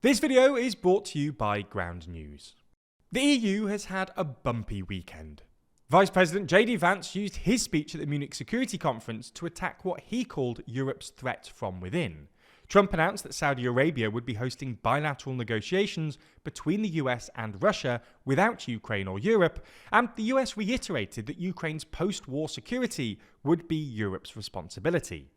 This video is brought to you by Ground News. The EU has had a bumpy weekend. Vice President Vance used his speech at the Munich Security Conference to attack what he called Europe's threat from within. Trump announced that Saudi Arabia would be hosting bilateral negotiations between the US and Russia without Ukraine or Europe, and the US reiterated that Ukraine's post-war security would be Europe's responsibility.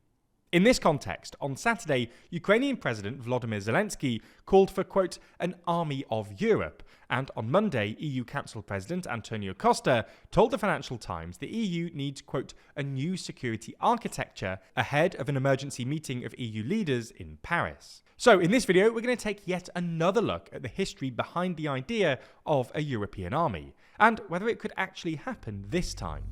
In this context, on Saturday, Ukrainian President Volodymyr Zelensky called for, quote, an army of Europe, and on Monday, EU Council President Antonio Costa told the Financial Times the EU needs, quote, a new security architecture ahead of an emergency meeting of EU leaders in Paris. So in this video, we're going to take yet another look at the history behind the idea of a European army, and whether it could actually happen this time.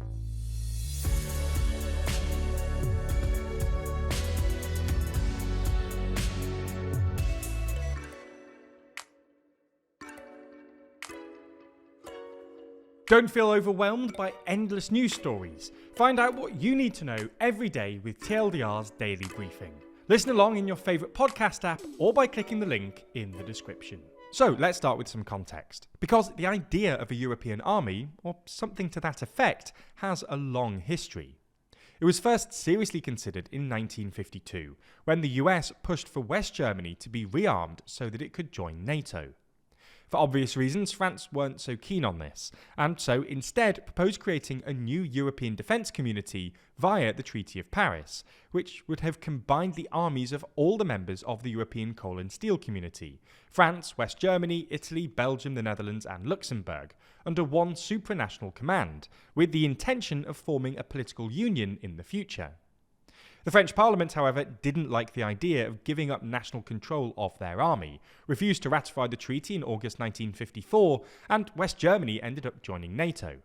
Don't feel overwhelmed by endless news stories. Find out what you need to know every day with TLDR's Daily Briefing. Listen along in your favourite podcast app or by clicking the link in the description. So let's start with some context. Because the idea of a European army, or something to that effect, has a long history. It was first seriously considered in 1952, when the US pushed for West Germany to be rearmed so that it could join NATO. For obvious reasons, France weren't so keen on this, and so instead proposed creating a new European defence community via the Treaty of Paris, which would have combined the armies of all the members of the European coal and steel community, France, West Germany, Italy, Belgium, the Netherlands and Luxembourg, under one supranational command, with the intention of forming a political union in the future. The French Parliament, however, didn't like the idea of giving up national control of their army, refused to ratify the treaty in August 1954, and West Germany ended up joining NATO.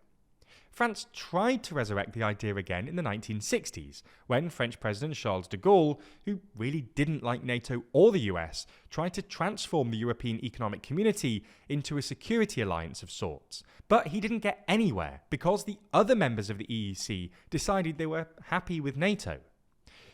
France tried to resurrect the idea again in the 1960s, when French President Charles de Gaulle, who really didn't like NATO or the US, tried to transform the European Economic Community into a security alliance of sorts. But he didn't get anywhere because the other members of the EEC decided they were happy with NATO.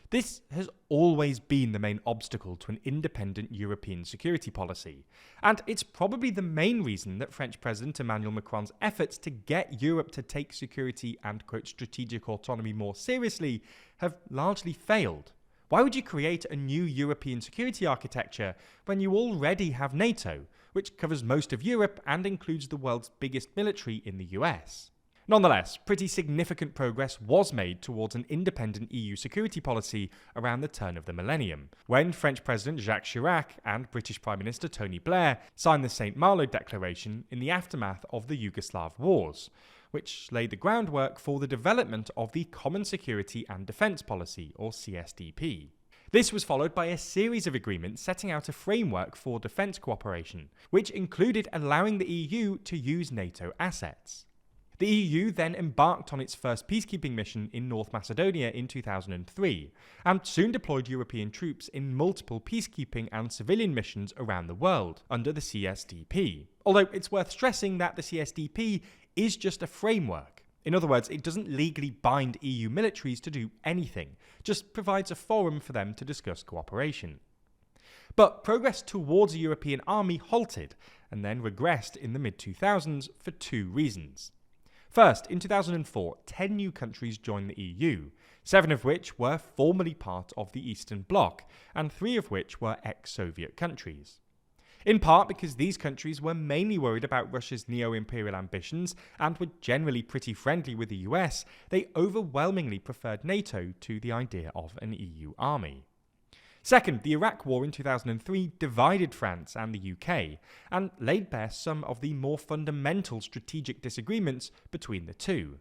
This has always been the main obstacle to an independent European security policy, and it's probably the main reason that French President Emmanuel Macron's efforts to get Europe to take security and, quote, strategic autonomy more seriously have largely failed. Why would you create a new European security architecture when you already have NATO, which covers most of Europe and includes the world's biggest military in the US? Nonetheless, pretty significant progress was made towards an independent EU security policy around the turn of the millennium, when French President Jacques Chirac and British Prime Minister Tony Blair signed the St. Malo Declaration in the aftermath of the Yugoslav Wars, which laid the groundwork for the development of the Common Security and Defence Policy, or CSDP. This was followed by a series of agreements setting out a framework for defence cooperation, which included allowing the EU to use NATO assets. The EU then embarked on its first peacekeeping mission in North Macedonia in 2003, and soon deployed European troops in multiple peacekeeping and civilian missions around the world under the CSDP. Although it's worth stressing that the CSDP is just a framework. In other words, it doesn't legally bind EU militaries to do anything, just provides a forum for them to discuss cooperation. But progress towards a European army halted, and then regressed in the mid-2000s for two reasons. First, in 2004, 10 new countries joined the EU, 7 of which were formerly part of the Eastern Bloc, and 3 of which were ex-Soviet countries. In part because these countries were mainly worried about Russia's neo-imperial ambitions and were generally pretty friendly with the US, they overwhelmingly preferred NATO to the idea of an EU army. Second, the Iraq War in 2003 divided France and the UK, and laid bare some of the more fundamental strategic disagreements between the two.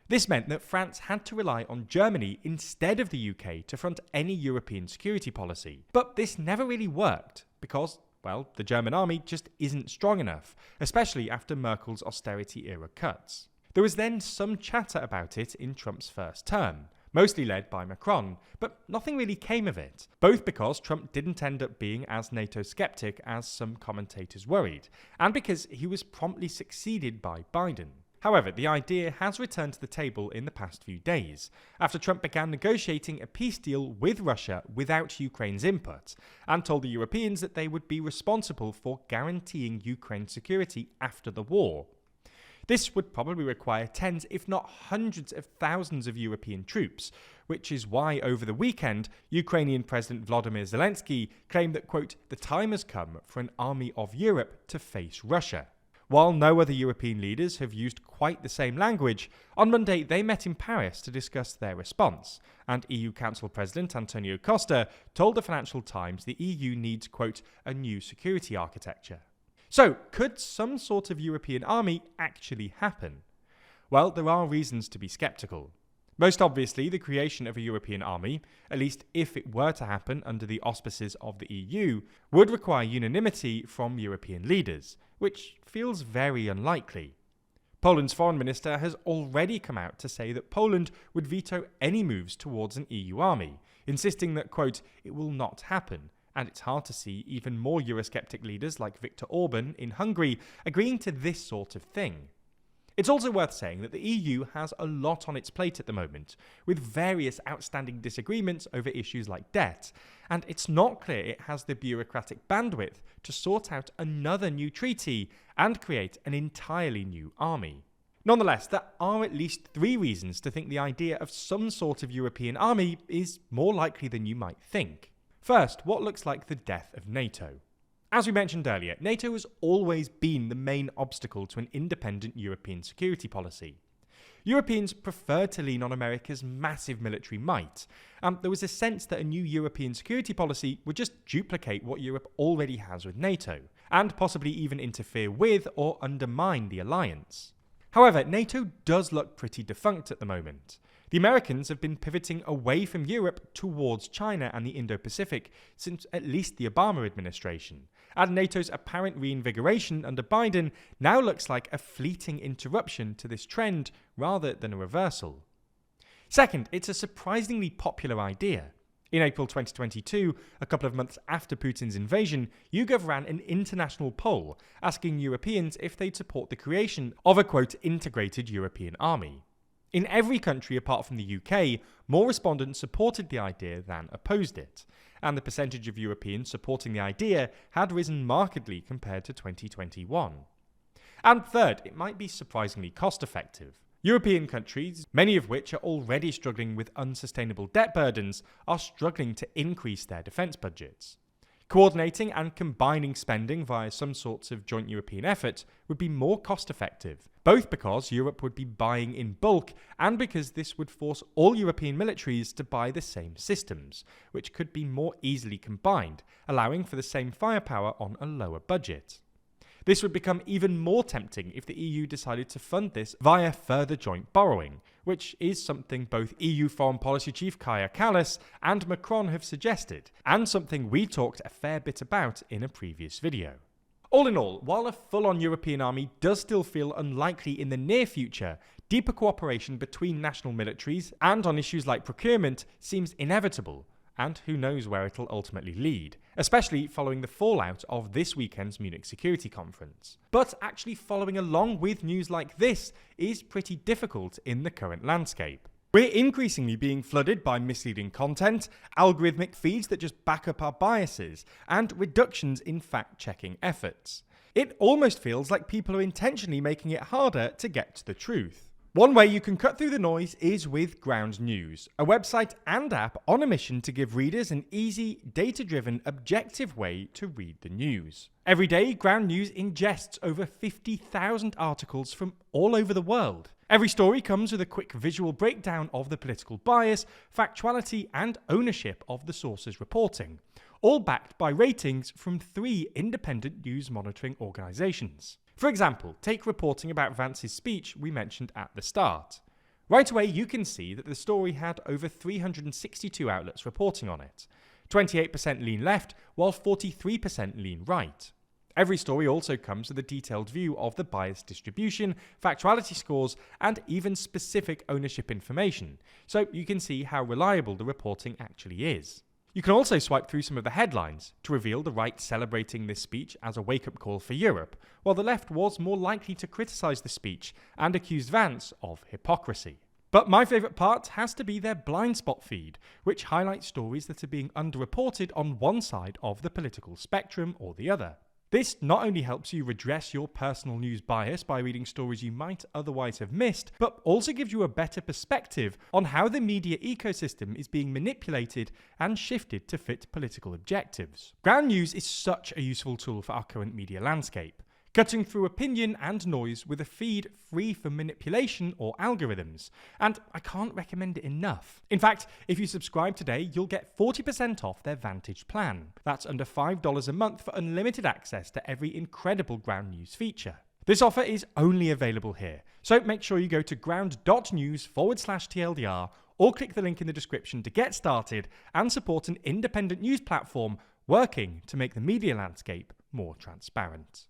This meant that France had to rely on Germany instead of the UK to front any European security policy. But this never really worked, because, well, the German army just isn't strong enough, especially after Merkel's austerity-era cuts. There was then some chatter about it in Trump's first term, mostly led by Macron, but nothing really came of it, both because Trump didn't end up being as NATO-skeptic as some commentators worried, and because he was promptly succeeded by Biden. However, the idea has returned to the table in the past few days, after Trump began negotiating a peace deal with Russia without Ukraine's input, and told the Europeans that they would be responsible for guaranteeing Ukraine's security after the war. This would probably require tens, if not hundreds of thousands of European troops, which is why over the weekend, Ukrainian President Volodymyr Zelensky claimed that, quote, the time has come for an army of Europe to face Russia. While no other European leaders have used quite the same language, on Monday they met in Paris to discuss their response, and EU Council President Antonio Costa told the Financial Times the EU needs, quote, a new security architecture. So, could some sort of European army actually happen? Well, there are reasons to be sceptical. Most obviously, the creation of a European army, at least if it were to happen under the auspices of the EU, would require unanimity from European leaders, which feels very unlikely. Poland's foreign minister has already come out to say that Poland would veto any moves towards an EU army, insisting that, quote, it will not happen, and it's hard to see even more Eurosceptic leaders like Viktor Orban in Hungary agreeing to this sort of thing. It's also worth saying that the EU has a lot on its plate at the moment, with various outstanding disagreements over issues like debt, and it's not clear it has the bureaucratic bandwidth to sort out another new treaty and create an entirely new army. Nonetheless, there are at least 3 reasons to think the idea of some sort of European army is more likely than you might think. First, what looks like the death of NATO. As we mentioned earlier, NATO has always been the main obstacle to an independent European security policy. Europeans preferred to lean on America's massive military might, and there was a sense that a new European security policy would just duplicate what Europe already has with NATO, and possibly even interfere with or undermine the alliance. However, NATO does look pretty defunct at the moment. The Americans have been pivoting away from Europe towards China and the Indo-Pacific since at least the Obama administration, and NATO's apparent reinvigoration under Biden now looks like a fleeting interruption to this trend rather than a reversal. Second, it's a surprisingly popular idea. In April 2022, a couple of months after Putin's invasion, YouGov ran an international poll asking Europeans if they'd support the creation of a, quote, integrated European army. In every country apart from the UK, more respondents supported the idea than opposed it, and the percentage of Europeans supporting the idea had risen markedly compared to 2021. And third, it might be surprisingly cost-effective. European countries, many of which are already struggling with unsustainable debt burdens, are struggling to increase their defence budgets. Coordinating and combining spending via some sorts of joint European effort would be more cost-effective, both because Europe would be buying in bulk and because this would force all European militaries to buy the same systems, which could be more easily combined, allowing for the same firepower on a lower budget. This would become even more tempting if the EU decided to fund this via further joint borrowing, which is something both EU Foreign Policy Chief Kaja Kallas and Macron have suggested, and something we talked a fair bit about in a previous video. All in all, while a full-on European army does still feel unlikely in the near future, deeper cooperation between national militaries and on issues like procurement seems inevitable, and who knows where it'll ultimately lead, especially following the fallout of this weekend's Munich Security Conference. But actually following along with news like this is pretty difficult in the current landscape. We're increasingly being flooded by misleading content, algorithmic feeds that just back up our biases, and reductions in fact-checking efforts. It almost feels like people are intentionally making it harder to get to the truth. One way you can cut through the noise is with Ground News, a website and app on a mission to give readers an easy, data-driven, objective way to read the news. Every day, Ground News ingests over 50,000 articles from all over the world. Every story comes with a quick visual breakdown of the political bias, factuality, and ownership of the source's reporting, all backed by ratings from 3 independent news monitoring organisations. For example, take reporting about Vance's speech we mentioned at the start. Right away, you can see that the story had over 362 outlets reporting on it. 28% lean left, while 43% lean right. Every story also comes with a detailed view of the bias distribution, factuality scores, and even specific ownership information, so you can see how reliable the reporting actually is. You can also swipe through some of the headlines to reveal the right celebrating this speech as a wake-up call for Europe, while the left was more likely to criticise the speech and accused Vance of hypocrisy. But my favourite part has to be their blind spot feed, which highlights stories that are being underreported on one side of the political spectrum or the other. This not only helps you redress your personal news bias by reading stories you might otherwise have missed, but also gives you a better perspective on how the media ecosystem is being manipulated and shifted to fit political objectives. Ground News is such a useful tool for our current media landscape, cutting through opinion and noise with a feed free from manipulation or algorithms, and I can't recommend it enough. In fact, if you subscribe today, you'll get 40% off their Vantage plan. That's under $5 a month for unlimited access to every incredible Ground News feature. This offer is only available here, so make sure you go to ground.news/TLDR or click the link in the description to get started and support an independent news platform working to make the media landscape more transparent.